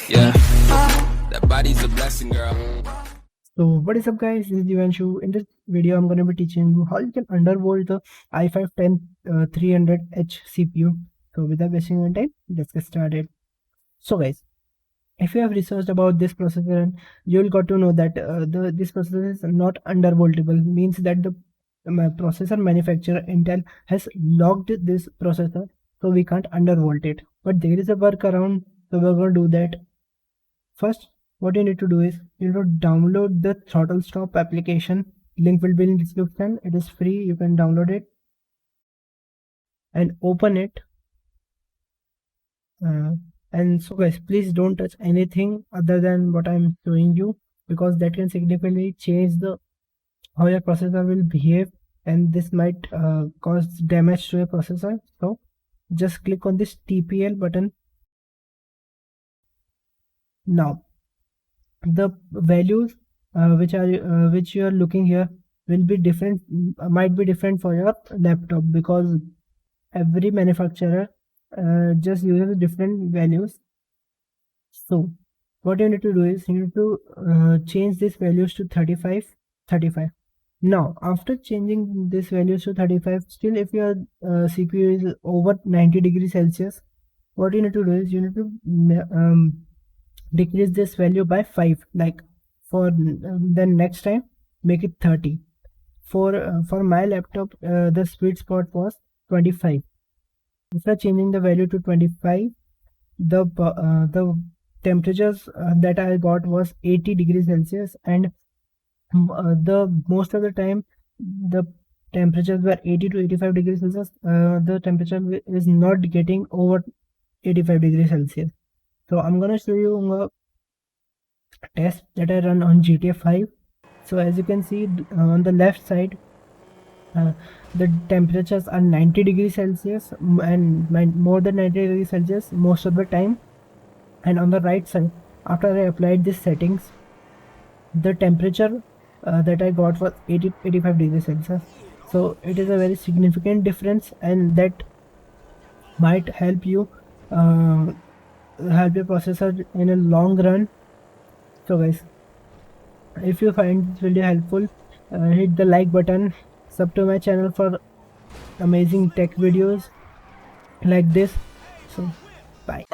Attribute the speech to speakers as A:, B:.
A: Yeah, that body's a blessing, girl.
B: So what is up guys, this is Divanshu. In this video I'm going to be teaching you how you can undervolt the i5 10300H CPU. So without wasting your time, let's get started. So guys, if you have researched about this processor, you'll got to know that this processor is not undervoltable, means that the processor manufacturer Intel has locked this processor, so we can't undervolt it. But there is a workaround, so we're going to do that. First, what you need to do is you need to download the Throttle Stop application. Link will be in description. It is free. You can download it and open it. And so guys, please don't touch anything other than what I'm showing you, because that can significantly change the how your processor will behave, and this might cause damage to your processor. So just click on this TPL button. Now the values which you are looking here will be different, might be different for your laptop, because every manufacturer just uses different values. So what you need to do is you need to change these values to 35. Now after changing these values to 35, still if your CPU is over 90 degrees Celsius, what you need to do is you need to decrease this value by 5. Like for then next time make it 30. For my laptop the sweet spot was 25. After changing the value to 25, the temperatures that I got was 80 degrees Celsius, and the most of the time the temperatures were 80 to 85 degrees Celsius. The temperature is not getting over 85 degrees Celsius. So I'm gonna show you a test that I run on GTA 5. So as you can see on the left side, the temperatures are 90 degrees Celsius and more than 90 degrees Celsius most of the time. And on the right side, after I applied these settings, the temperature that I got was 85 degrees Celsius. So it is a very significant difference, and that might help you help your processor in a long run. So guys, if you find this video helpful, hit the like button, sub to my channel for amazing tech videos like this. So bye.